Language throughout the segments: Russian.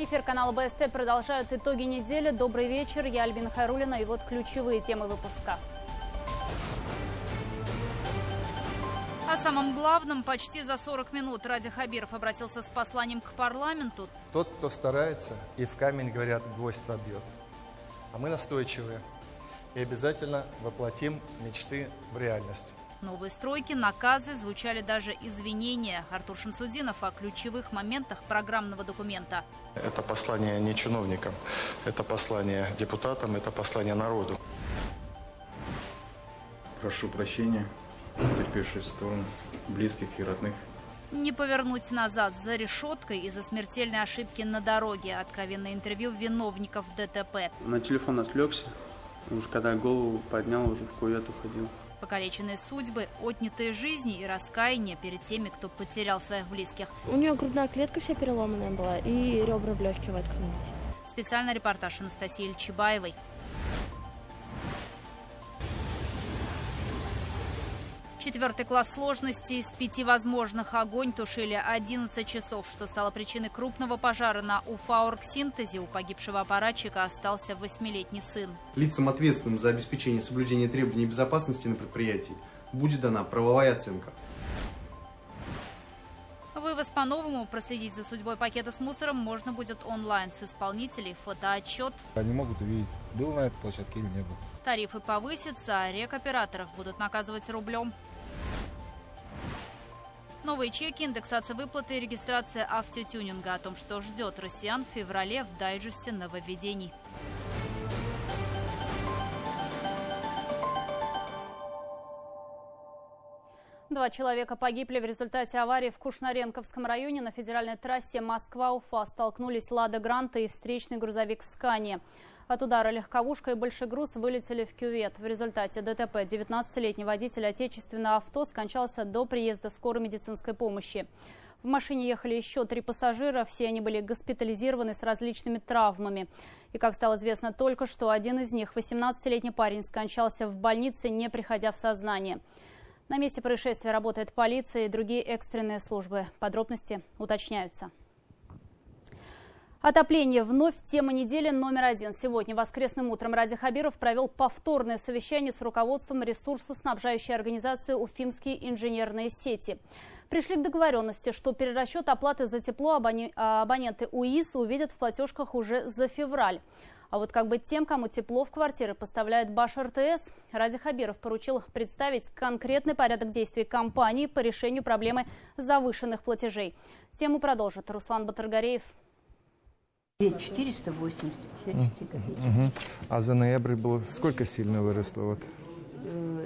Эфир канала БСТ продолжают итоги недели. Добрый вечер, я Альбина Хайруллина, и вот ключевые темы выпуска. О самом главном почти за 40 минут Ради Хабиров обратился с посланием к парламенту. Тот, кто старается, и в камень, говорят, гвоздь вобьет. А мы настойчивые и обязательно воплотим мечты в реальность. Новые стройки, наказы, звучали даже извинения. Артур Шамсудинов о ключевых моментах программного документа. Это послание не чиновникам, это послание депутатам, это послание народу. Прошу прощения, потерпевших сторон, близких и родных. Не повернуть назад за решеткой из-за смертельной ошибки на дороге. Откровенное интервью виновников ДТП. На телефон отвлекся. Уже когда голову поднял, уже в кювет уходил. Покалеченные судьбы, отнятые жизни и раскаяние перед теми, кто потерял своих близких. У нее грудная клетка вся переломанная была и ребра в легкие воткнулись. Специальный репортаж Анастасии Ильчебаевой. Четвертый класс сложности из 5 возможных. Огонь тушили 11 часов, что стало причиной крупного пожара на Уфаоргсинтезе. У погибшего аппаратчика остался 8-летний сын. Лицам, ответственным за обеспечение соблюдения требований безопасности на предприятии, будет дана правовая оценка. Вывоз по-новому. Проследить за судьбой пакета с мусором можно будет онлайн с исполнителей. Фотоотчет. Они могут увидеть, был на этой площадке или не был. Тарифы повысятся, а рекоператоров будут наказывать рублем. Новые чеки, индексация выплаты и регистрация автотюнинга. О том, что ждет россиян в феврале в дайджесте нововведений. Два человека погибли в результате аварии в Кушнаренковском районе. На федеральной трассе Москва-Уфа столкнулись «Лада Гранта» и встречный грузовик «Скания». От удара легковушка и большегруз вылетели в кювет. В результате ДТП 19-летний водитель отечественного авто скончался до приезда скорой медицинской помощи. В машине ехали еще 3 пассажира. Все они были госпитализированы с различными травмами. И, как стало известно только что, один из них, 18-летний парень, скончался в больнице, не приходя в сознание. На месте происшествия работает полиция и другие экстренные службы. Подробности уточняются. Отопление вновь тема недели номер 1. Сегодня воскресным утром Ради Хабиров провел повторное совещание с руководством ресурсоснабжающей организации «Уфимские инженерные сети». Пришли к договоренности, что перерасчет оплаты за тепло абоненты УИС увидят в платежках уже за февраль. А вот как быть тем, кому тепло в квартиры поставляет Баш-РТС, Ради Хабиров поручил представить конкретный порядок действий компании по решению проблемы завышенных платежей. Тему продолжит Руслан Батыргареев. 480, 54 копейки. А за ноябрь было сколько сильно выросло? Вот?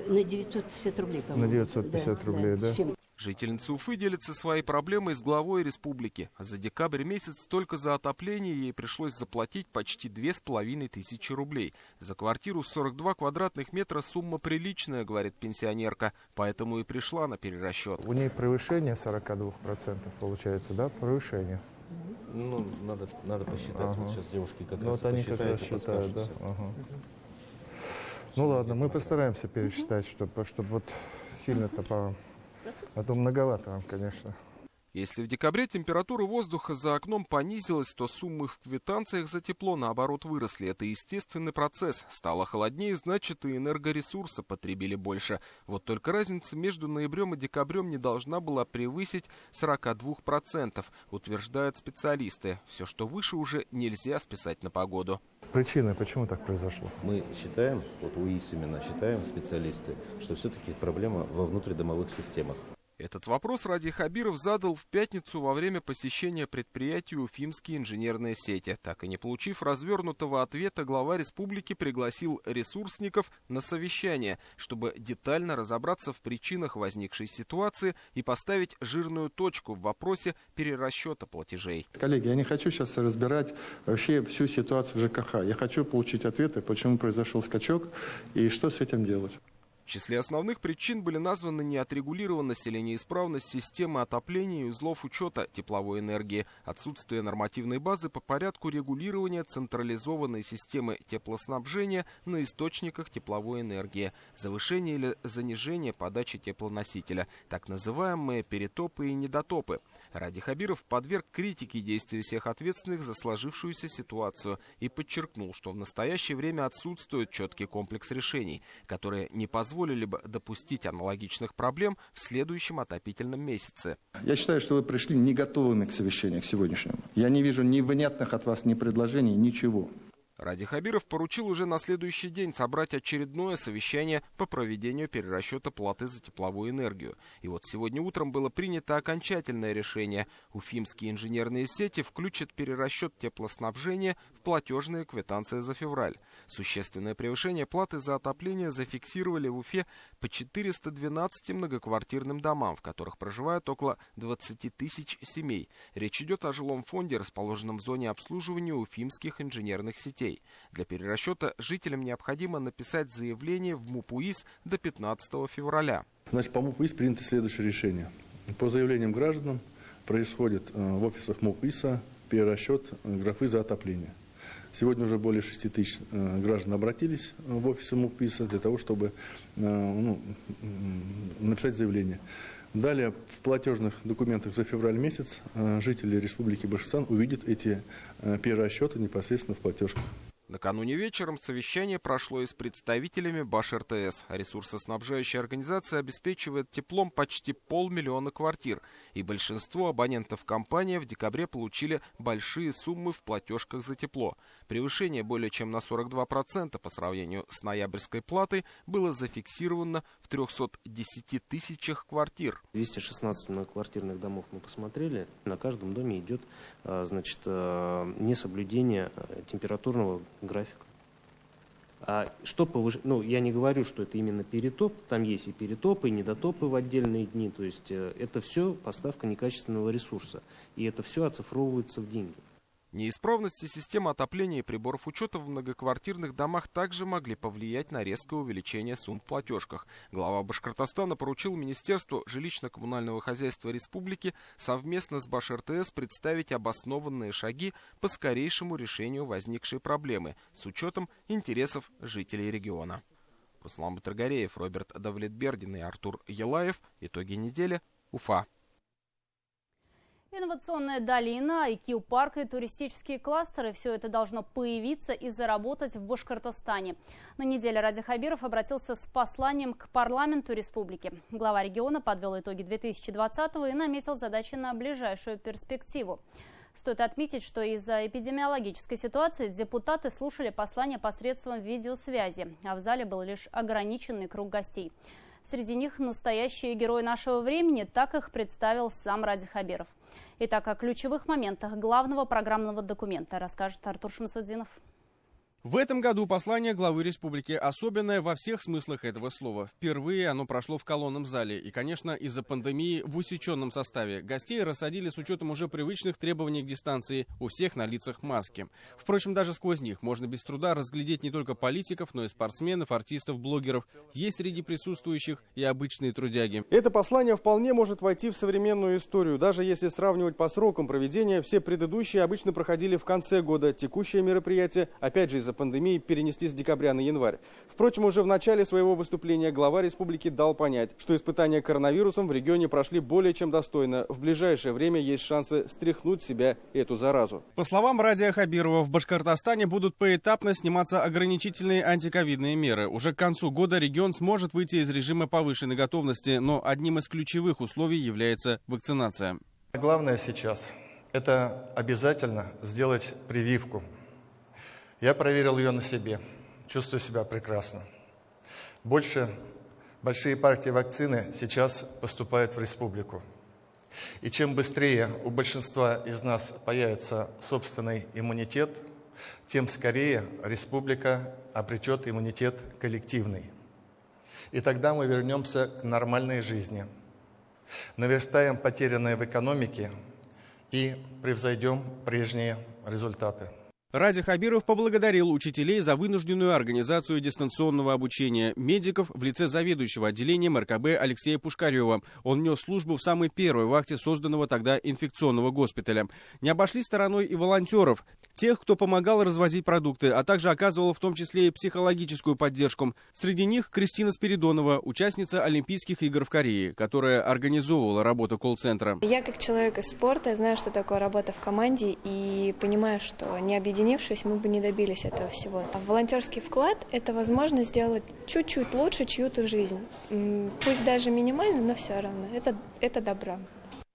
На 950 рублей, по-моему. На 950 рублей, да? Жительница Уфы делится своей проблемой с главой республики. За декабрь месяц только за отопление ей пришлось заплатить почти 2500 рублей. За квартиру 42 квадратных метра сумма приличная, говорит пенсионерка, поэтому и пришла на перерасчет. У ней превышение 42% получается, да? Превышение. Ну, надо посчитать. Ага. Вот сейчас девушки как ну, раз вот они как раз считают, да? Ага. Ну ладно, мы постараемся пересчитать, чтобы вот сильно-то а то многовато вам, конечно. Если в декабре температура воздуха за окном понизилась, то суммы в квитанциях за тепло, наоборот, выросли. Это естественный процесс. Стало холоднее, значит, и энергоресурса потребили больше. Вот только разница между ноябрем и декабрем не должна была превысить 42%, утверждают специалисты. Все, что выше, уже нельзя списать на погоду. Причины, почему так произошло? Мы считаем, вот УИС именно считаем, специалисты, что все-таки проблема во внутридомовых системах. Этот вопрос Ради Хабиров задал в пятницу во время посещения предприятия «Уфимские инженерные сети». Так и не получив развернутого ответа, глава республики пригласил ресурсников на совещание, чтобы детально разобраться в причинах возникшей ситуации и поставить жирную точку в вопросе перерасчета платежей. Коллеги, я не хочу сейчас разбирать вообще всю ситуацию в ЖКХ. Я хочу получить ответы, почему произошел скачок и что с этим делать. В числе основных причин были названы неотрегулированность или неисправность системы отопления и узлов учета тепловой энергии, отсутствие нормативной базы по порядку регулирования централизованной системы теплоснабжения на источниках тепловой энергии, завышение или занижение подачи теплоносителя, так называемые перетопы и недотопы. Ради Хабиров подверг критике действия всех ответственных за сложившуюся ситуацию и подчеркнул, что в настоящее время отсутствует четкий комплекс решений, которые не позволили бы допустить аналогичных проблем в следующем отопительном месяце. Я считаю, что вы пришли не готовыми к совещанию к сегодняшнему. Я не вижу ни внятных от вас ни предложений, ничего. Ради Хабиров поручил уже на следующий день собрать очередное совещание по проведению перерасчета платы за тепловую энергию. И вот сегодня утром было принято окончательное решение. Уфимские инженерные сети включат перерасчет теплоснабжения в платежные квитанции за февраль. Существенное превышение платы за отопление зафиксировали в Уфе по 412 многоквартирным домам, в которых проживают около 20 тысяч семей. Речь идет о жилом фонде, расположенном в зоне обслуживания уфимских инженерных сетей. Для перерасчета жителям необходимо написать заявление в МУП УИС до 15 февраля. Значит, по МУП УИС принято следующее решение. По заявлениям граждан происходит в офисах МУП УИСа перерасчет графы за отопление. Сегодня уже более 6 тысяч граждан обратились в офисы МУП УИСа для того, чтобы написать заявление. Далее в платежных документах за февраль месяц жители Республики Башкортостан увидят эти перерасчеты непосредственно в платежках. Накануне вечером совещание прошло и с представителями БашРТС. Ресурсоснабжающая организация обеспечивает теплом почти 500 000 квартир. И большинство абонентов компании в декабре получили большие суммы в платежках за тепло. Превышение более чем на 42% по сравнению с ноябрьской платой было зафиксировано в 310 тысячах квартир. 216 многоквартирных домов мы посмотрели. На каждом доме идет несоблюдение температурного графика. Я не говорю, что это именно перетоп. Там есть и перетопы, и недотопы в отдельные дни. То есть это все поставка некачественного ресурса. И это все оцифровывается в деньги. Неисправности системы отопления и приборов учета в многоквартирных домах также могли повлиять на резкое увеличение сумм в платежках. Глава Башкортостана поручил Министерству жилищно-коммунального хозяйства республики совместно с БашРТС представить обоснованные шаги по скорейшему решению возникшей проблемы с учетом интересов жителей региона. Руслан Батыргареев, Роберт Давлетбердин и Артур Елаев. Итоги недели. Уфа. Инновационная долина, IQ-парк и туристические кластеры – все это должно появиться и заработать в Башкортостане. На неделе Ради Хабиров обратился с посланием к парламенту республики. Глава региона подвел итоги 2020-го и наметил задачи на ближайшую перспективу. Стоит отметить, что из-за эпидемиологической ситуации депутаты слушали послание посредством видеосвязи, а в зале был лишь ограниченный круг гостей. Среди них настоящие герои нашего времени, так их представил сам Ради Хабиров. Итак, о ключевых моментах главного программного документа расскажет Артур Шамсудинов. В этом году послание главы республики особенное во всех смыслах этого слова. Впервые оно прошло в колонном зале. И, конечно, из-за пандемии в усеченном составе. Гостей рассадили с учетом уже привычных требований к дистанции. У всех на лицах маски. Впрочем, даже сквозь них можно без труда разглядеть не только политиков, но и спортсменов, артистов, блогеров. Есть среди присутствующих и обычные трудяги. Это послание вполне может войти в современную историю. Даже если сравнивать по срокам проведения, все предыдущие обычно проходили в конце года. Текущее мероприятие, опять же из-за пандемии, перенесли с декабря на январь. Впрочем, уже в начале своего выступления глава республики дал понять, что испытания коронавирусом в регионе прошли более чем достойно. В ближайшее время есть шансы стряхнуть с себя эту заразу. По словам Радия Хабирова, в Башкортостане будут поэтапно сниматься ограничительные антиковидные меры. Уже к концу года регион сможет выйти из режима повышенной готовности, но одним из ключевых условий является вакцинация. Главное сейчас – это обязательно сделать прививку. Я проверил ее на себе, чувствую себя прекрасно. Большие партии вакцины сейчас поступают в республику. И чем быстрее у большинства из нас появится собственный иммунитет, тем скорее республика обретет иммунитет коллективный. И тогда мы вернемся к нормальной жизни, наверстаем потерянное в экономике и превзойдем прежние результаты. Ради Хабиров поблагодарил учителей за вынужденную организацию дистанционного обучения, медиков в лице заведующего отделением РКБ Алексея Пушкарева. Он нес службу в самой первой вахте созданного тогда инфекционного госпиталя. Не обошли стороной и волонтеров, тех, кто помогал развозить продукты, а также оказывал в том числе и психологическую поддержку. Среди них Кристина Спиридонова, участница Олимпийских игр в Корее, которая организовывала работу колл-центра. Я как человек из спорта знаю, что такое работа в команде, и понимаю, что не объединившись, мы бы не добились этого всего. А волонтерский вклад – это возможность сделать чуть-чуть лучше чью-то жизнь. Пусть даже минимально, но все равно. Это добро.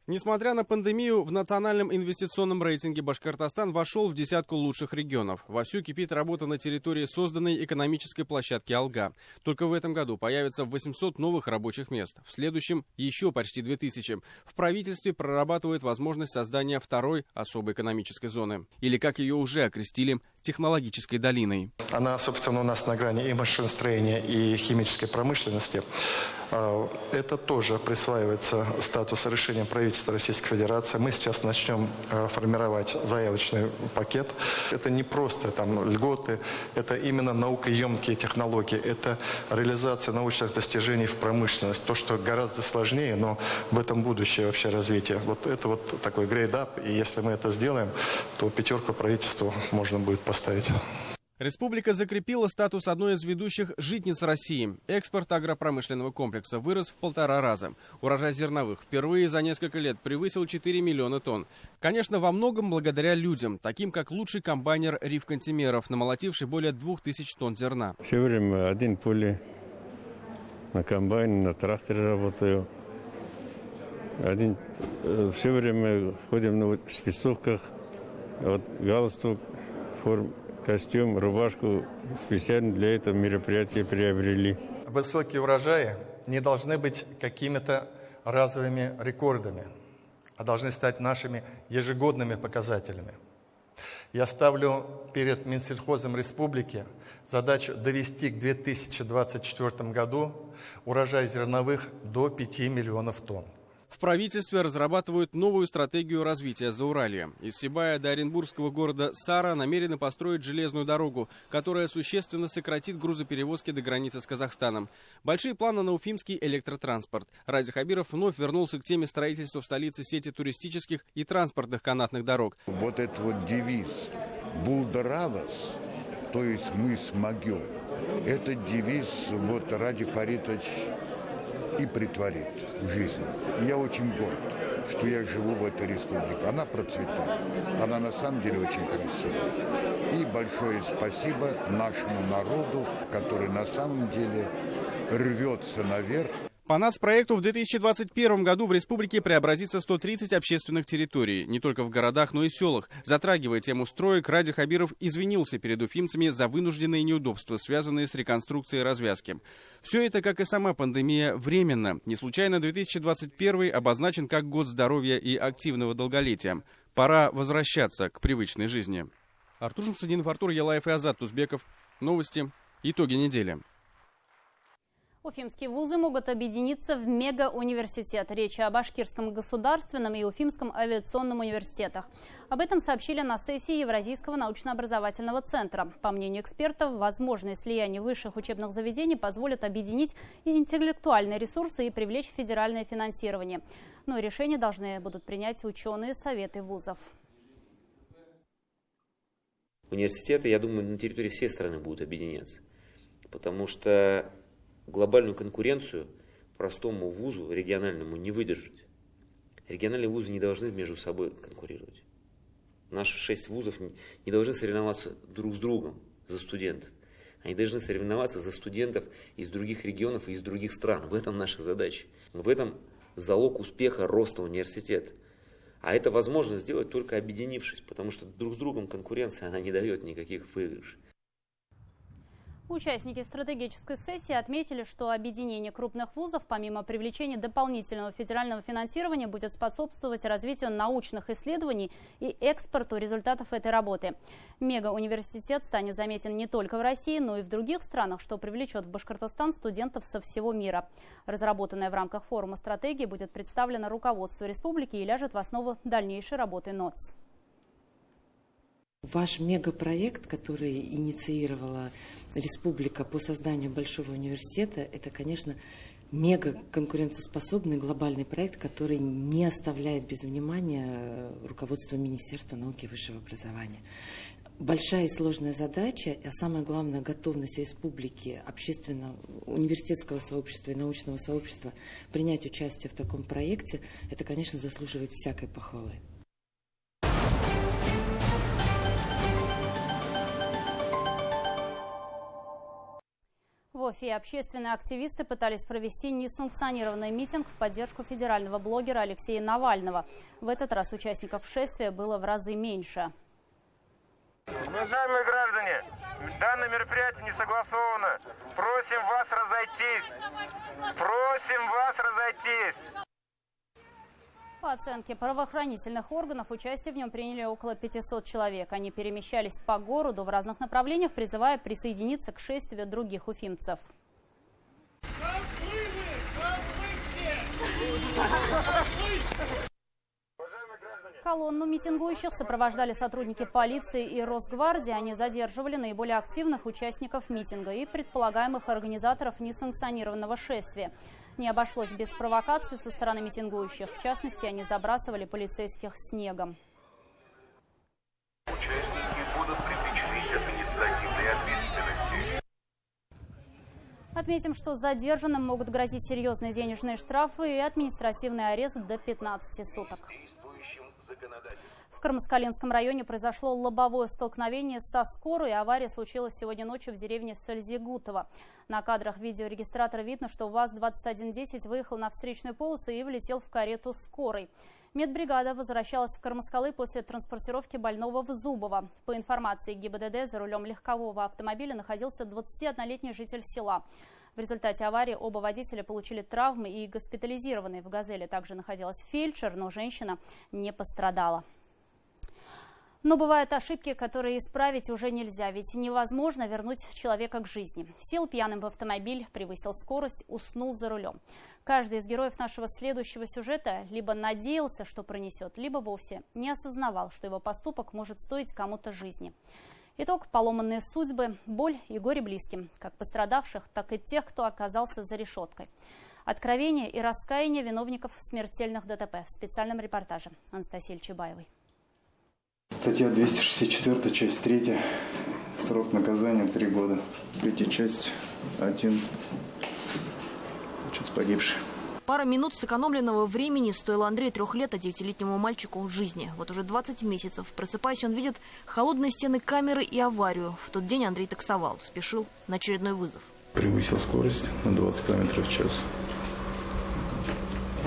Несмотря на пандемию, в национальном инвестиционном рейтинге Башкортостан вошел в десятку лучших регионов. Вовсю кипит работа на территории созданной экономической площадки «Алга». Только в этом году появится 800 новых рабочих мест. В следующем еще почти 2000. В правительстве прорабатывает возможность создания второй особой экономической зоны. Или, как ее уже окрестили, технологической долиной. Она, собственно, у нас на грани и машиностроения, и химической промышленности. Это тоже присваивается статус решения правительства Российской Федерации. Мы сейчас начнем формировать заявочный пакет. Это не просто льготы, это именно наукоемкие технологии, это реализация научных достижений в промышленность. То, что гораздо сложнее, но в этом будущее вообще развитие. Вот это вот такой грейд-ап, и если мы это сделаем, то 5 правительству можно будет поставить. Республика закрепила статус одной из ведущих житниц России. Экспорт агропромышленного комплекса вырос в 1,5 раза. Урожай зерновых впервые за несколько лет превысил 4 миллиона тонн. Конечно, во многом благодаря людям, таким как лучший комбайнер Риф Кантемеров, намолотивший более 2000 тонн зерна. Все время один пули на комбайне, на тракторе работаю. Все время ходим в спецовках, галстук, костюм, рубашку специально для этого мероприятия приобрели. Высокие урожаи не должны быть какими-то разовыми рекордами, а должны стать нашими ежегодными показателями. Я ставлю перед Минсельхозом Республики задачу довести к 2024 году урожай зерновых до 5 миллионов тонн. В правительстве разрабатывают новую стратегию развития Зауралья. Из Сибая до оренбургского города Сара намерены построить железную дорогу, которая существенно сократит грузоперевозки до границы с Казахстаном. Большие планы на уфимский электротранспорт. Ради Хабиров вновь вернулся к теме строительства в столице сети туристических и транспортных канатных дорог. Вот этот вот девиз «Булдаравас», то есть мы смогем, этот девиз Ради Фаритович и притворит в жизнь. Я очень горд, что я живу в этой республике. Она процветает. Она на самом деле очень красивая. И большое спасибо нашему народу, который на самом деле рвется наверх. По нацпроекту в 2021 году в республике преобразится 130 общественных территорий, не только в городах, но и селах. Затрагивая тему строек, Ради Хабиров извинился перед уфимцами за вынужденные неудобства, связанные с реконструкцией развязки. Все это, как и сама пандемия, временно. Не случайно 2021 обозначен как год здоровья и активного долголетия. Пора возвращаться к привычной жизни. Артур Шамсудинов, Артур Ялаев и Азат Тузбеков. Новости. Итоги недели. Уфимские вузы могут объединиться в мега-университет. Речь о Башкирском государственном и Уфимском авиационном университетах. Об этом сообщили на сессии Евразийского научно-образовательного центра. По мнению экспертов, возможное слияние высших учебных заведений позволит объединить и интеллектуальные ресурсы и привлечь федеральное финансирование. Но решения должны будут принять ученые советы вузов. Университеты, я думаю, на территории всей страны будут объединяться, потому что глобальную конкуренцию простому вузу, региональному, не выдержать. Региональные вузы не должны между собой конкурировать. Наши 6 вузов не должны соревноваться друг с другом за студентов. Они должны соревноваться за студентов из других регионов и из других стран. В этом наша задача. В этом залог успеха роста университета. А это возможно сделать только объединившись, потому что друг с другом конкуренция, она не дает никаких выигрышей. Участники стратегической сессии отметили, что объединение крупных вузов, помимо привлечения дополнительного федерального финансирования, будет способствовать развитию научных исследований и экспорту результатов этой работы. Мега-университет станет заметен не только в России, но и в других странах, что привлечет в Башкортостан студентов со всего мира. Разработанная в рамках форума стратегия будет представлена руководству республики и ляжет в основу дальнейшей работы НОЦ. Ваш мегапроект, который инициировала республика по созданию большого университета, это, конечно, мега-конкурентоспособный глобальный проект, который не оставляет без внимания руководство Министерства науки и высшего образования. Большая и сложная задача, а самое главное, готовность республики, общественного, университетского сообщества и научного сообщества принять участие в таком проекте, это, конечно, заслуживает всякой похвалы. В Уфе общественные активисты пытались провести несанкционированный митинг в поддержку федерального блогера Алексея Навального. В этот раз участников шествия было в разы меньше. Уважаемые граждане, данное мероприятие не согласовано. Просим вас разойтись. Просим вас разойтись. По оценке правоохранительных органов, участие в нем приняли около 500 человек. Они перемещались по городу в разных направлениях, призывая присоединиться к шествию других уфимцев. Колонну митингующих сопровождали сотрудники полиции и Росгвардии. Они задерживали наиболее активных участников митинга и предполагаемых организаторов несанкционированного шествия. Не обошлось без провокаций со стороны митингующих. В частности, они забрасывали полицейских снегом. Участники будут привлечены к административной ответственности. Отметим, что задержанным могут грозить серьезные денежные штрафы и административный арест до 15 суток. В Кармаскалинском районе произошло лобовое столкновение со скорой. Авария случилась сегодня ночью в деревне Сальзигутово. На кадрах видеорегистратора видно, что ВАЗ-2110 выехал на встречную полосу и влетел в карету скорой. Медбригада возвращалась в Кармаскалы после транспортировки больного в Зубово. По информации ГИБДД, за рулем легкового автомобиля находился 21-летний житель села. В результате аварии оба водителя получили травмы и госпитализированы. В «Газели» также находилась фельдшер, но женщина не пострадала. Но бывают ошибки, которые исправить уже нельзя, ведь невозможно вернуть человека к жизни. Сел пьяным в автомобиль, превысил скорость, уснул за рулем. Каждый из героев нашего следующего сюжета либо надеялся, что пронесет, либо вовсе не осознавал, что его поступок может стоить кому-то жизни. Итог – поломанные судьбы, боль и горе близким, как пострадавших, так и тех, кто оказался за решеткой. Откровение и раскаяние виновников смертельных ДТП в специальном репортаже Анастасии Чебаевой. Статья 264, часть 3. Срок наказания 3 года. Третья часть 1. Погибший. Пара минут сэкономленного времени стоила Андрею 3 лет, а 9-летнему мальчику жизни. Вот уже 20 месяцев. Просыпаясь, он видит холодные стены камеры и аварию. В тот день Андрей таксовал, спешил на очередной вызов. Превысил скорость на 20 км в час.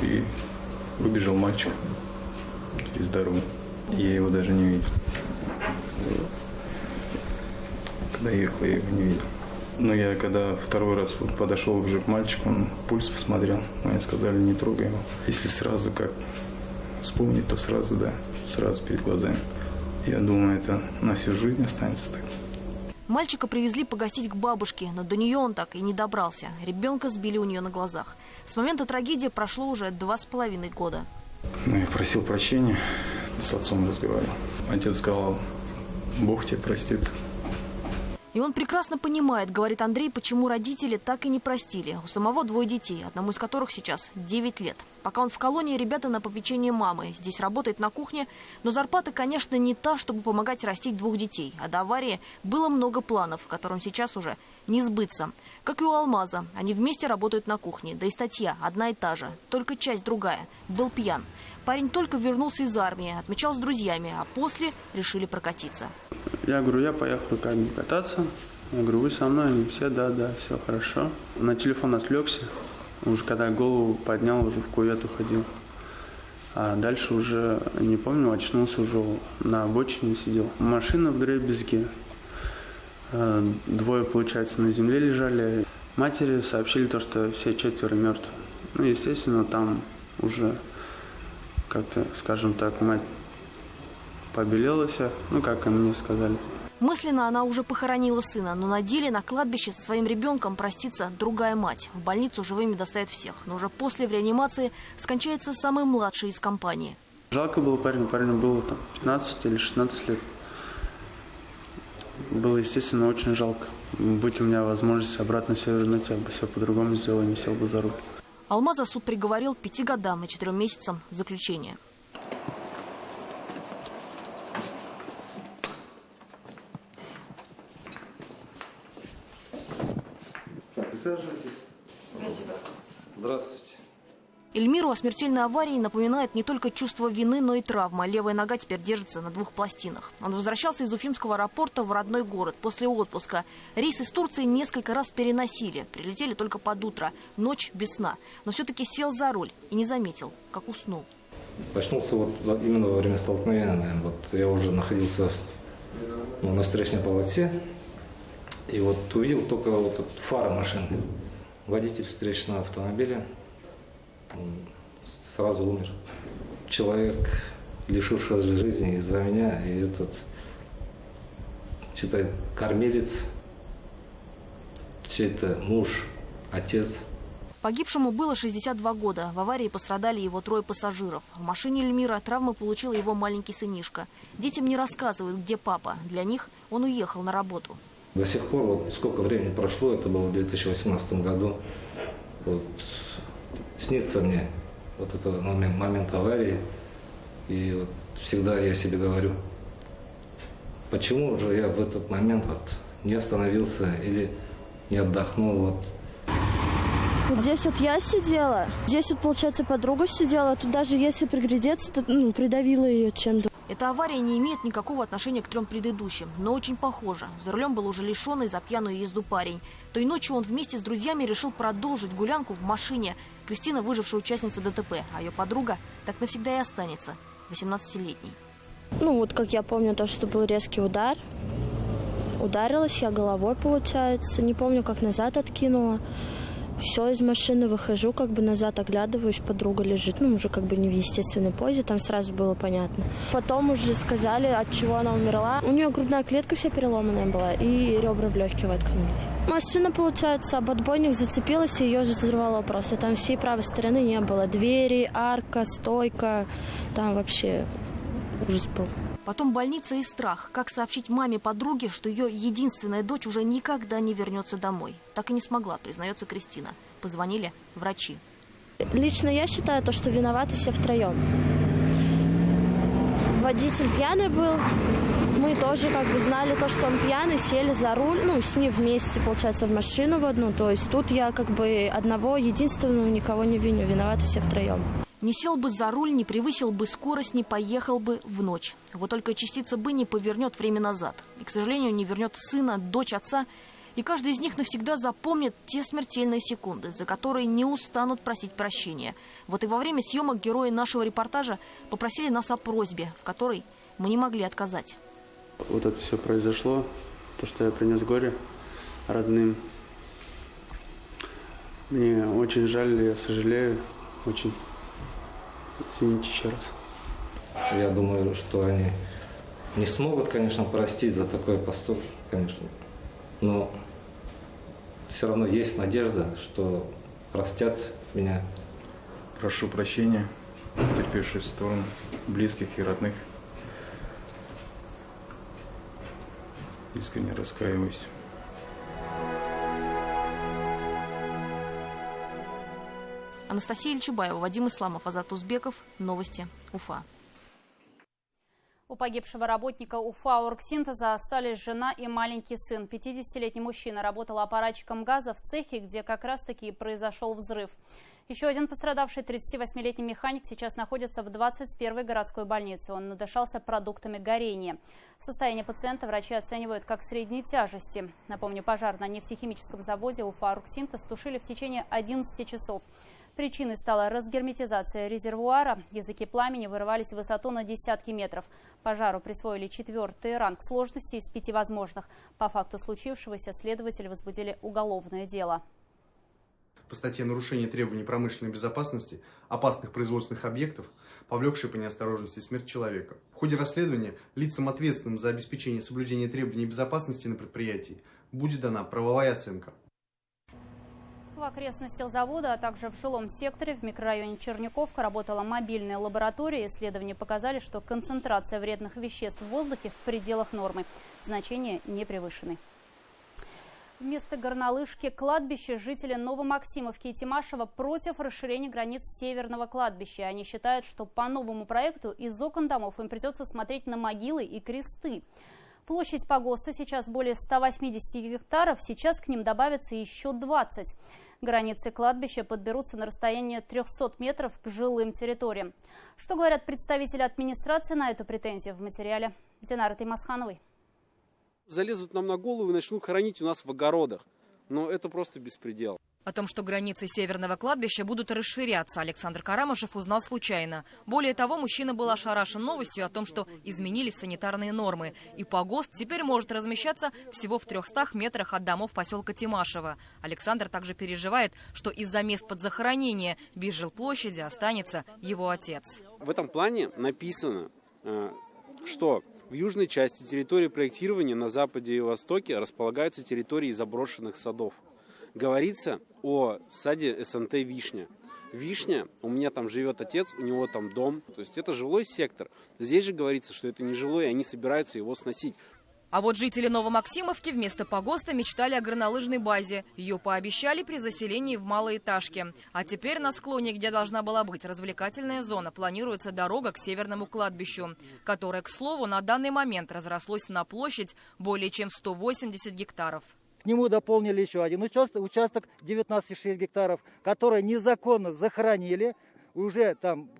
И выбежал мальчик через дорогу. Я его даже не видел. Когда ехал, я его не видел. Но я когда второй раз подошел уже к мальчику, он пульс посмотрел. Мне сказали, не трогай его. Если сразу как вспомнить, то сразу, да, сразу перед глазами. Я думаю, это на всю жизнь останется так. Мальчика привезли погостить к бабушке, но до нее он так и не добрался. Ребенка сбили у нее на глазах. С момента трагедии прошло уже 2,5 года. Я просил прощения, с отцом разговаривал. Отец сказал, Бог тебя простит. И он прекрасно понимает, говорит Андрей, почему родители так и не простили. У самого 2 детей, одному из которых сейчас 9 лет. Пока он в колонии, ребята на попечении мамы. Здесь работает на кухне, но зарплата, конечно, не та, чтобы помогать растить 2 детей. А до аварии было много планов, которым сейчас уже не сбыться. Как и у Алмаза. Они вместе работают на кухне. Да и статья одна и та же, только часть другая. Был пьян. Парень только вернулся из армии, отмечал с друзьями, а после решили прокатиться. Я говорю, я поехал как бы кататься. Я говорю, вы со мной? Они все, да, все хорошо. На телефон отвлекся. Уже когда голову поднял, уже в кювету ходил. А дальше уже, не помню, очнулся уже на обочине сидел. Машина в дребезге. 2, получается, на земле лежали. Матери сообщили то, что все 4 мертвы. Ну, естественно, там уже как-то, скажем так, мать побелела вся, ну, как и мне сказали. Мысленно она уже похоронила сына, но на деле на кладбище со своим ребенком простится другая мать. В больницу живыми доставят всех, но уже после в реанимации скончается самый младший из компании. Жалко было парня, парню было там 15 или 16 лет. было, естественно, очень жалко. Будь у меня возможность обратно все вернуть, я бы все по-другому сделал, не сел бы за руль. Алмаза суд приговорил к 5 годам и 4 месяцам заключения. Здравствуйте. Эльмиру о смертельной аварии напоминает не только чувство вины, но и травма. Левая нога теперь держится на 2 пластинах. Он возвращался из Уфимского аэропорта в родной город после отпуска. Рейс из Турции несколько раз переносили. Прилетели только под утро. Ночь без сна. Но все-таки сел за руль и не заметил, как уснул. Очнулся вот именно во время столкновения, наверное. Вот я уже находился на встречной полосе. И вот увидел только вот фары машины. Водитель встречного автомобиля сразу умер. Человек, лишившийся жизни из-за меня, и этот, считай, кормилец, чей-то муж, отец. Погибшему было 62 года. В аварии пострадали его 3 пассажиров. В машине Эльмира травмы получил его маленький сынишка. Детям не рассказывают, где папа. Для них он уехал на работу. До сих пор, вот сколько времени прошло, это было в 2018 году, вот, снится мне вот этот момент аварии, и вот всегда я себе говорю, почему же я в этот момент вот не остановился или не отдохнул. Вот здесь вот я сидела, здесь вот, получается, подруга сидела, тут даже если приглядеться, то придавила ее чем-то. Эта авария не имеет никакого отношения к 3 предыдущим, но очень похожа. За рулем был уже лишенный за пьяную езду парень. Той ночью он вместе с друзьями решил продолжить гулянку в машине. Кристина, выжившая участница ДТП, а ее подруга так навсегда и останется, 18-летней. Вот как я помню, то, что был резкий удар. Ударилась я головой, получается. Не помню, как назад откинула. Все, из машины выхожу, как бы назад оглядываюсь, подруга лежит, уже как бы не в естественной позе, там сразу было понятно. Потом уже сказали, от чего она умерла. У нее грудная клетка вся переломанная была и ребра в легкие воткнулись. Машина, получается, об отбойник зацепилась и ее взорвало просто. Там всей правой стороны не было. Двери, арка, стойка, там вообще ужас был. Потом больница и страх. Как сообщить маме подруге, что ее единственная дочь уже никогда не вернется домой? Так и не смогла, признается Кристина. Позвонили врачи. Лично я считаю, что виноваты все втроем. Водитель пьяный был. Мы тоже как бы знали то, что он пьяный, сели за руль, с ним вместе, получается, в машину в одну. То есть тут я как бы одного единственного никого не виню. Виноваты все втроем. Не сел бы за руль, не превысил бы скорость, не поехал бы в ночь. Вот только частица «бы» не повернет время назад. И, к сожалению, не вернет сына, дочь, отца. И каждый из них навсегда запомнит те смертельные секунды, за которые не устанут просить прощения. Вот и во время съемок герои нашего репортажа попросили нас о просьбе, в которой мы не могли отказать. Вот это все произошло, то, что я принес горе родным. Мне очень жаль, я сожалею, очень. Извините еще раз. Я думаю, что они не смогут, конечно, простить за такой поступок, конечно. Но все равно есть надежда, что простят меня. Прошу прощения, терпевших сторон, близких и родных. Искренне раскаиваюсь. Анастасия Ильчебаева, Вадим Исламов, Азат Узбеков. Новости. Уфа. У погибшего работника Уфа Оргсинтеза остались жена и маленький сын. 50-летний мужчина работал аппаратчиком газа в цехе, где как раз-таки и произошел взрыв. Еще один пострадавший, 38-летний механик, сейчас находится в 21-й городской больнице. Он надышался продуктами горения. Состояние пациента врачи оценивают как средней тяжести. Напомню, пожар на нефтехимическом заводе Уфа Оргсинтез тушили в течение 11 часов. Причиной стала разгерметизация резервуара. Языки пламени вырывались в высоту на десятки метров. Пожару присвоили 4-й ранг сложности из 5 возможных. По факту случившегося следователи возбудили уголовное дело. По статье «Нарушение требований промышленной безопасности опасных производственных объектов, повлекшей по неосторожности смерть человека». В ходе расследования лицам, ответственным за обеспечение соблюдения требований безопасности на предприятии, будет дана правовая оценка. В окрестностях завода, а также в жилом секторе в микрорайоне Черняковка работала мобильная лаборатория. Исследования показали, что концентрация вредных веществ в воздухе в пределах нормы. Значения не превышены. Вместо горнолыжки кладбища жители Новомаксимовки и Тимашева против расширения границ северного кладбища. Они считают, что по новому проекту из окон домов им придется смотреть на могилы и кресты. Площадь погоста сейчас более 180 гектаров, сейчас к ним добавится еще 20. Границы кладбища подберутся на расстояние 300 метров к жилым территориям. Что говорят представители администрации на эту претензию в материале Динары Таймасхановой? Залезут нам на голову и начнут хоронить у нас в огородах. Но это просто беспредел. О том, что границы северного кладбища будут расширяться, Александр Карамышев узнал случайно. Более того, мужчина был ошарашен новостью о том, что изменились санитарные нормы. И погост теперь может размещаться всего в 300 метрах от домов поселка Тимашево. Александр также переживает, что из-за мест под захоронение без жилплощади останется его отец. В этом плане написано, что в южной части территории проектирования на западе и востоке располагаются территории заброшенных садов. Говорится о саде СНТ «Вишня». Вишня, у меня там живет отец, у него там дом. То есть это жилой сектор. Здесь же говорится, что это не жилой, и они собираются его сносить. А вот жители Новомаксимовки вместо погоста мечтали о горнолыжной базе. Ее пообещали при заселении в малоэтажке. А теперь на склоне, где должна была быть развлекательная зона, планируется дорога к северному кладбищу, которое, к слову, на данный момент разрослось на площадь более чем 180 гектаров. К нему дополнили еще один участок 19,6 гектаров, который незаконно захоронили, уже там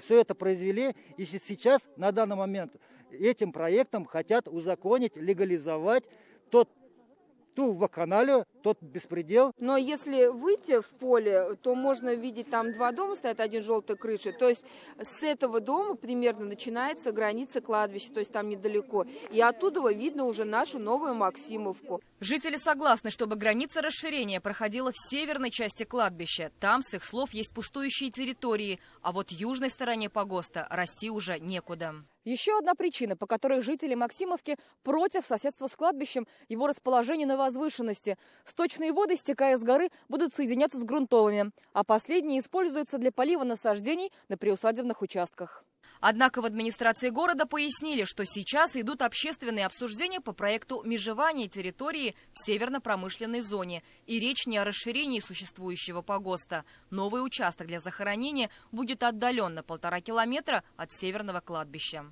все это произвели. И сейчас, на данный момент, этим проектом хотят узаконить, легализовать ту вакханалию, тот беспредел. Но если выйти в поле, то можно видеть, там два дома стоят, один желтой крышей. То есть с этого дома примерно начинается граница кладбища, то есть там недалеко. И оттуда видно уже нашу новую Максимовку. Жители согласны, чтобы граница расширения проходила в северной части кладбища. Там, с их слов, есть пустующие территории, а вот южной стороне погоста расти уже некуда. Еще одна причина, по которой жители Максимовки против соседства с кладбищем, его расположение на возвышенности. Сточные воды, стекая с горы, будут соединяться с грунтовыми, а последние используются для полива насаждений на приусадебных участках. Однако в администрации города пояснили, что сейчас идут общественные обсуждения по проекту межевания территории в северно-промышленной зоне. И речь не о расширении существующего погоста. Новый участок для захоронения будет отдален на 1,5 километра от северного кладбища.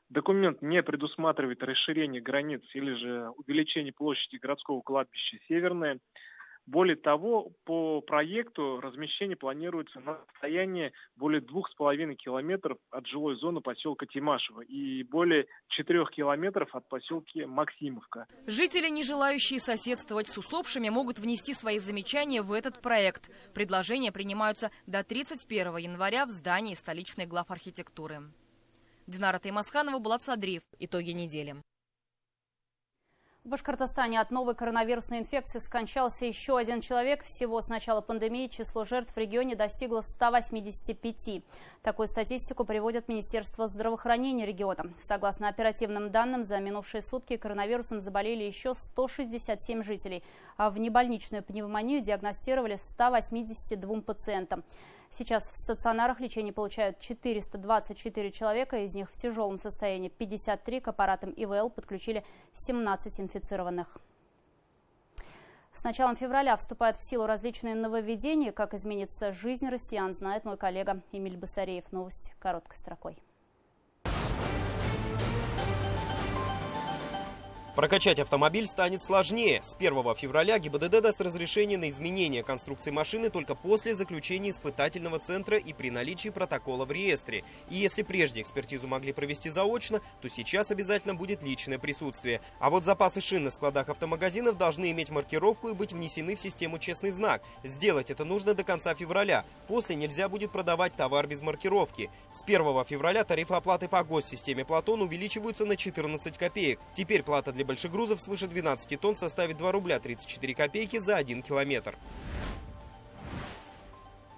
Документ не предусматривает расширение границ или же увеличение площади городского кладбища Северное. Более того, по проекту размещение планируется на расстоянии более 2,5 километров от жилой зоны поселка Тимашево и более 4 километров от поселка Максимовка. Жители, не желающие соседствовать с усопшими, могут внести свои замечания в этот проект. Предложения принимаются до 31 января в здании столичной главархитектуры. Динара Таймасханова, Булат Садриев. Итоги недели. В Башкортостане от новой коронавирусной инфекции скончался еще один человек. Всего с начала пандемии число жертв в регионе достигло 185. Такую статистику приводит Министерство здравоохранения региона. Согласно оперативным данным, за минувшие сутки коронавирусом заболели еще 167 жителей, а внебольничную пневмонию диагностировали 182 пациентам. Сейчас в стационарах лечение получают 424 человека, из них в тяжелом состоянии 53, к аппаратам ИВЛ подключили 17 инфицированных. С началом февраля вступают в силу различные нововведения. Как изменится жизнь россиян, знает мой коллега Эмиль Басареев. Новости короткой строкой. Прокачать автомобиль станет сложнее. С 1 февраля ГИБДД даст разрешение на изменение конструкции машины только после заключения испытательного центра и при наличии протокола в реестре. И если прежде экспертизу могли провести заочно, то сейчас обязательно будет личное присутствие. А вот запасы шин на складах автомагазинов должны иметь маркировку и быть внесены в систему «Честный знак». Сделать это нужно до конца февраля. После нельзя будет продавать товар без маркировки. С 1 февраля тарифы оплаты по госсистеме «Платон» увеличиваются на 14 копеек. Теперь плата для больших грузов свыше 12 тонн составит 2 рубля 34 копейки за 1 километр.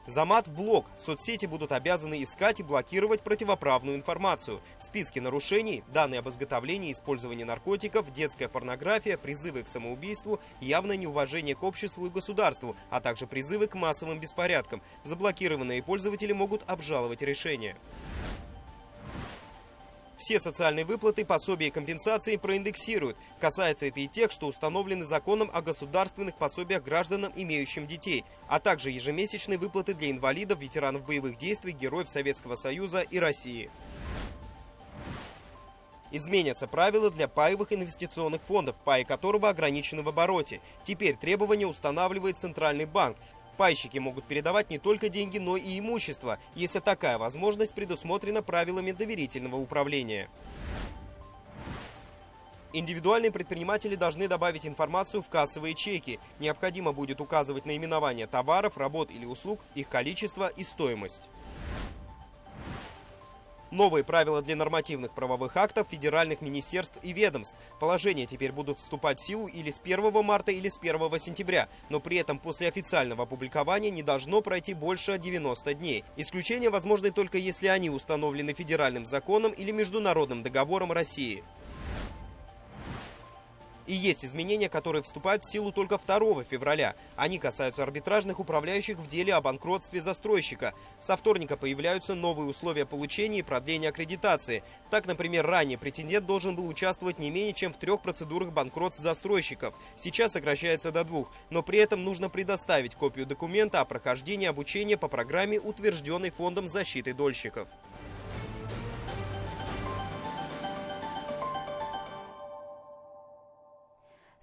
За мат в блок соцсети будут обязаны искать и блокировать противоправную информацию. В списке нарушений – данные об изготовлении и использовании наркотиков, детская порнография, призывы к самоубийству, явное неуважение к обществу и государству, а также призывы к массовым беспорядкам. Заблокированные пользователи могут обжаловать решение. Все социальные выплаты, пособия и компенсации проиндексируют. Касается это и тех, что установлены законом о государственных пособиях гражданам, имеющим детей, а также ежемесячные выплаты для инвалидов, ветеранов боевых действий, героев Советского Союза и России. Изменятся правила для паевых инвестиционных фондов, паи которого ограничены в обороте. Теперь требования устанавливает Центральный банк. Пайщики могут передавать не только деньги, но и имущество, если такая возможность предусмотрена правилами доверительного управления. Индивидуальные предприниматели должны добавить информацию в кассовые чеки. Необходимо будет указывать наименование товаров, работ или услуг, их количество и стоимость. Новые правила для нормативных правовых актов федеральных министерств и ведомств. Положения теперь будут вступать в силу или с 1 марта, или с 1 сентября, но при этом после официального опубликования не должно пройти больше 90 дней. Исключения возможны только если они установлены федеральным законом или международным договором России. И есть изменения, которые вступают в силу только 2 февраля. Они касаются арбитражных управляющих в деле о банкротстве застройщика. Со вторника появляются новые условия получения и продления аккредитации. Так, например, ранее претендент должен был участвовать не менее чем в 3 процедурах банкротств застройщиков. Сейчас сокращается до 2, но при этом нужно предоставить копию документа о прохождении обучения по программе, утвержденной Фондом защиты дольщиков.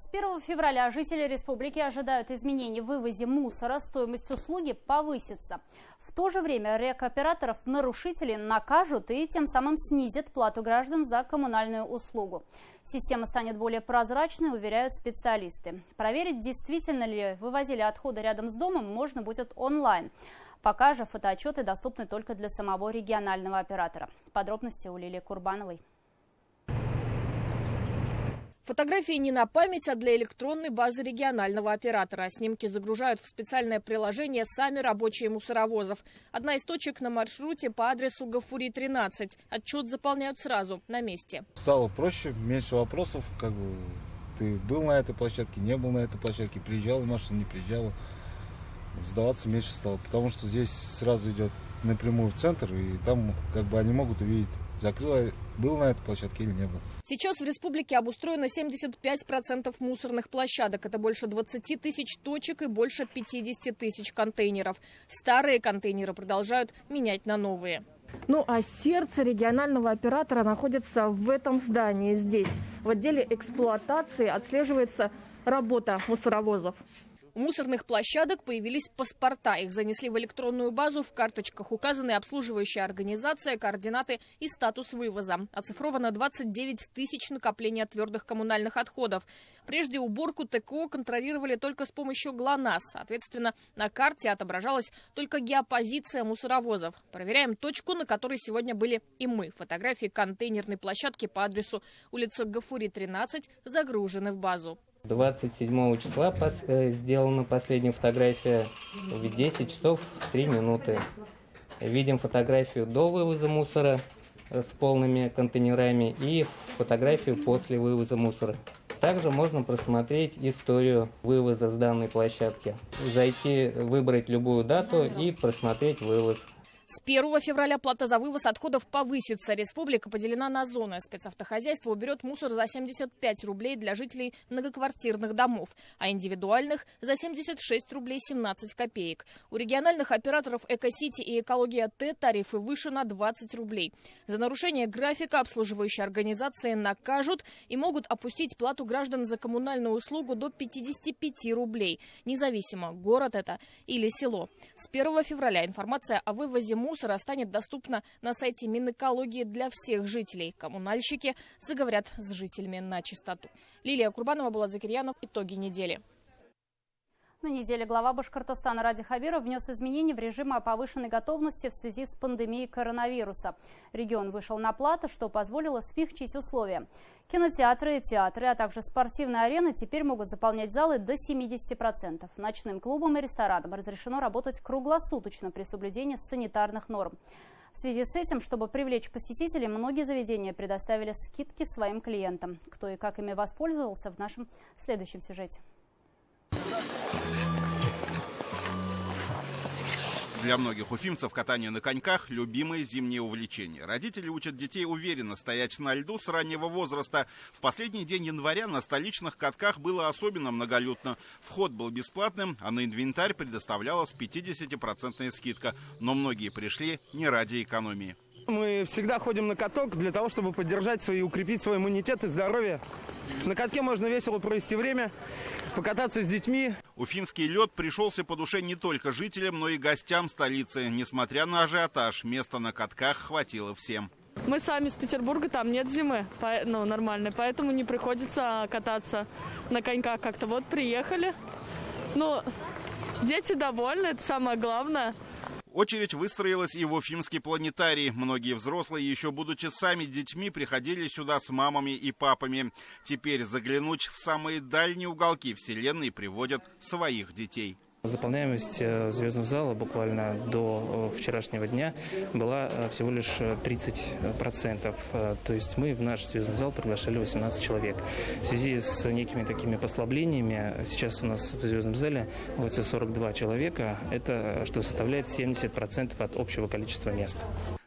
С 1 февраля жители республики ожидают изменений в вывозе мусора. Стоимость услуги повысится. В то же время рекоператоров-нарушителей накажут и тем самым снизят плату граждан за коммунальную услугу. Система станет более прозрачной, уверяют специалисты. Проверить, действительно ли вывозили отходы рядом с домом, можно будет онлайн. Пока же фотоотчеты доступны только для самого регионального оператора. Подробности у Лилии Курбановой. Фотографии не на память, а для электронной базы регионального оператора. Снимки загружают в специальное приложение сами рабочие мусоровозов. Одна из точек на маршруте по адресу Гафури 13. Отчет заполняют сразу, на месте. Стало проще, меньше вопросов. Ты был на этой площадке, не был на этой площадке, приезжала машина, не приезжала. Сдаваться меньше стало, потому что здесь сразу идет напрямую в центр, и там они могут увидеть, был на этой площадке или не был. Сейчас в республике обустроено 75% мусорных площадок. Это больше 20 тысяч точек и больше 50 тысяч контейнеров. Старые контейнеры продолжают менять на новые. Ну а сердце регионального оператора находится в этом здании здесь. В отделе эксплуатации отслеживается работа мусоровозов. У мусорных площадок появились паспорта. Их занесли в электронную базу. В карточках указаны обслуживающая организация, координаты и статус вывоза. Оцифровано 29 тысяч накопления твердых коммунальных отходов. Прежде уборку ТКО контролировали только с помощью ГЛОНАСС. Соответственно, на карте отображалась только геопозиция мусоровозов. Проверяем точку, на которой сегодня были и мы. Фотографии контейнерной площадки по адресу улица Гафури 13 загружены в базу. 27 числа сделана последняя фотография в 10 часов 3 минуты. Видим фотографию до вывоза мусора с полными контейнерами и фотографию после вывоза мусора. Также можно просмотреть историю вывоза с данной площадки. Зайти, выбрать любую дату и просмотреть вывоз. С 1 февраля плата за вывоз отходов повысится. Республика поделена на зоны. Спецавтохозяйство уберет мусор за 75 рублей для жителей многоквартирных домов, а индивидуальных за 76 рублей 17 копеек. У региональных операторов Экосити и Экология Т тарифы выше на 20 рублей. За нарушение графика обслуживающие организации накажут и могут опустить плату граждан за коммунальную услугу до 55 рублей. Независимо, город это или село. С 1 февраля информация о вывозе мусора станет доступна на сайте Минэкологии для всех жителей. Коммунальщики заговорят с жителями на чистоту. Лилия Курбанова, Булат Закирьянов. Итоги недели. На неделе глава Башкортостана Ради Хабиров внес изменения в режим о повышенной готовности в связи с пандемией коронавируса. Регион вышел на плату, что позволило смягчить условия. Кинотеатры, театры, а также спортивные арены теперь могут заполнять залы до 70%. Ночным клубам и ресторанам разрешено работать круглосуточно при соблюдении санитарных норм. В связи с этим, чтобы привлечь посетителей, многие заведения предоставили скидки своим клиентам. Кто и как ими воспользовался, в нашем следующем сюжете. Для многих уфимцев катание на коньках – любимое зимнее увлечение. Родители учат детей уверенно стоять на льду с раннего возраста. В последний день января на столичных катках было особенно многолюдно. Вход был бесплатным, а на инвентарь предоставлялась 50% скидка. Но многие пришли не ради экономии. Мы всегда ходим на каток для того, чтобы поддержать и укрепить свой иммунитет и здоровье. На катке можно весело провести время, покататься с детьми. Уфимский лед пришелся по душе не только жителям, но и гостям столицы. Несмотря на ажиотаж, места на катках хватило всем. Мы сами из Петербурга, там нет зимы, нормальной, поэтому не приходится кататься на коньках как-то. Вот приехали, дети довольны, это самое главное. Очередь выстроилась и в Уфимский планетарий. Многие взрослые, еще будучи сами детьми, приходили сюда с мамами и папами. Теперь заглянуть в самые дальние уголки вселенной приводят своих детей. Заполняемость звездного зала буквально до вчерашнего дня была всего лишь 30%. То есть мы в наш звездный зал приглашали 18 человек. В связи с некими такими послаблениями сейчас у нас в звездном зале находится 42 человека. Это что составляет 70% от общего количества мест.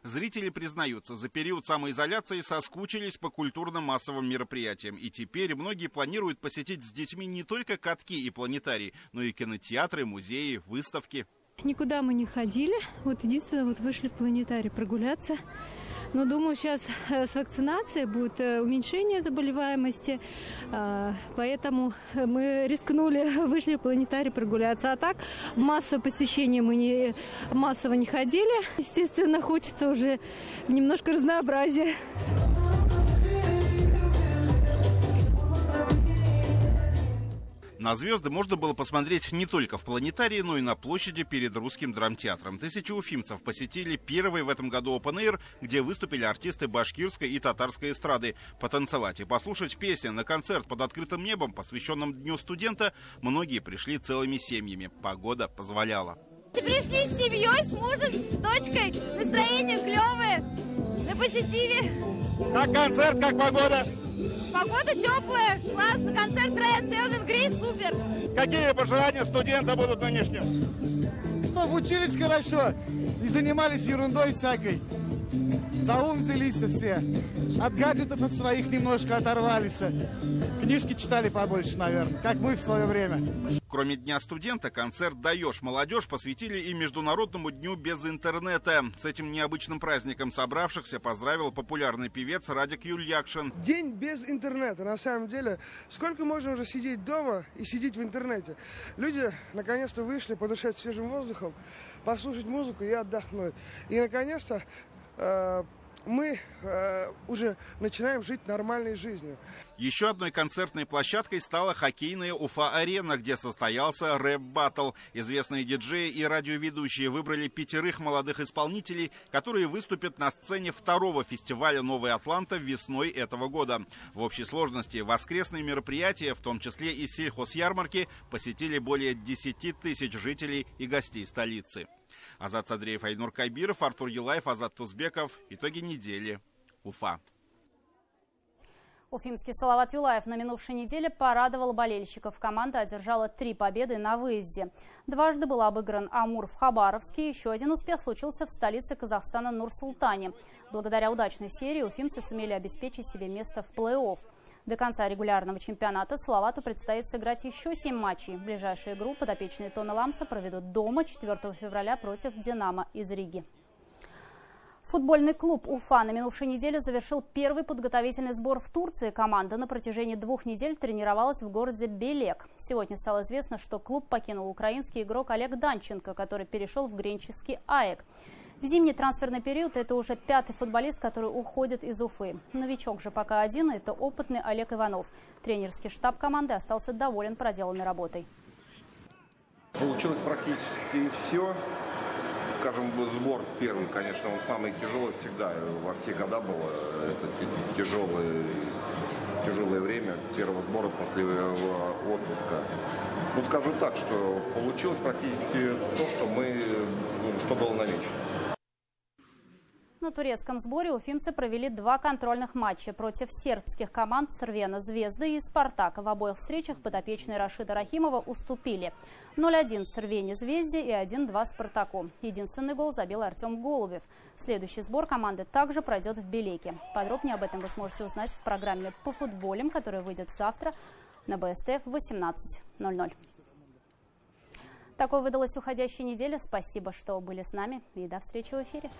Зрители признаются, за период самоизоляции соскучились по культурно-массовым мероприятиям. И теперь многие планируют посетить с детьми не только катки и планетарии, но и кинотеатры, музеи, выставки. Никуда мы не ходили. Единственное, вышли в планетарий прогуляться. Но думаю, сейчас с вакцинацией будет уменьшение заболеваемости. Поэтому мы рискнули, вышли в планетарий прогуляться. А так в массовое посещение мы массово не ходили. Естественно, хочется уже немножко разнообразия. На звезды можно было посмотреть не только в планетарии, но и на площади перед Русским драмтеатром. Тысячи уфимцев посетили первый в этом году Open Air, где выступили артисты башкирской и татарской эстрады. Потанцевать и послушать песен на концерт под открытым небом, посвященном Дню студента, многие пришли целыми семьями. Погода позволяла. Пришли с семьей, с мужем, с дочкой. Настроение клевое, на позитиве. Как концерт, как погода? Погода теплая, классно, концерт Райан Селвин Грей, супер. Какие пожелания студента будут нынешним? Чтобы учились хорошо, не занимались ерундой всякой. За ум взялись все. От гаджетов от своих немножко оторвались. Книжки читали побольше, наверное, как мы в свое время. Кроме Дня студента, концерт «Даешь молодежь» посвятили и Международному дню без интернета. С этим необычным праздником собравшихся поздравил популярный певец Радик Юльякшин. День без интернета, на самом деле. Сколько можно уже сидеть дома и сидеть в интернете? Люди наконец-то вышли подышать свежим воздухом, послушать музыку и отдохнуть. И наконец-то мы уже начинаем жить нормальной жизнью. Еще одной концертной площадкой стала хоккейная Уфа-арена, где состоялся рэп-баттл. Известные диджеи и радиоведущие выбрали 5 молодых исполнителей, которые выступят на сцене 2-го фестиваля «Новый Атланта» весной этого года. В общей сложности воскресные мероприятия, в том числе и сельхозярмарки, посетили более 10 тысяч жителей и гостей столицы. Азат Садреев, Айнур Кайбиров, Артур Елаев, Азат Тузбеков. Итоги недели. Уфа. Уфимский Салават Юлаев на минувшей неделе порадовал болельщиков. Команда одержала 3 победы на выезде. Дважды был обыгран Амур в Хабаровске. Еще один успех случился в столице Казахстана Нур-Султане. Благодаря удачной серии уфимцы сумели обеспечить себе место в плей-офф. До конца регулярного чемпионата Салавату предстоит сыграть еще 7 матчей. Ближайшую игру подопечные Томи Ламса проведут дома 4 февраля против «Динамо» из Риги. Футбольный клуб «Уфа» на минувшей неделе завершил первый подготовительный сбор в Турции. Команда на протяжении 2 недель тренировалась в городе Белек. Сегодня стало известно, что клуб покинул украинский игрок Олег Данченко, который перешел в греческий АЭК. В зимний трансферный период это уже 5-й футболист, который уходит из Уфы. Новичок же пока один, это опытный Олег Иванов. Тренерский штаб команды остался доволен проделанной работой. Получилось практически все. Скажем, сбор первый, конечно, он самый тяжелый всегда. Во все года был это тяжелый тяжелое время первого сбора после отпуска. Ну, скажу так, что получилось практически то, что было намечено. На турецком сборе уфимцы провели 2 контрольных матча против сербских команд Црвена Звезды и Спартака. В обоих встречах подопечные Рашида Рахимова уступили 0-1 Црвене Звезде и 1-2 Спартаку. Единственный гол забил Артем Голубев. Следующий сбор команды также пройдет в Белеке. Подробнее об этом вы сможете узнать в программе «По футболем», которая выйдет завтра на БСТ в 18:00. Такой выдалась уходящая неделя. Спасибо, что были с нами, и до встречи в эфире.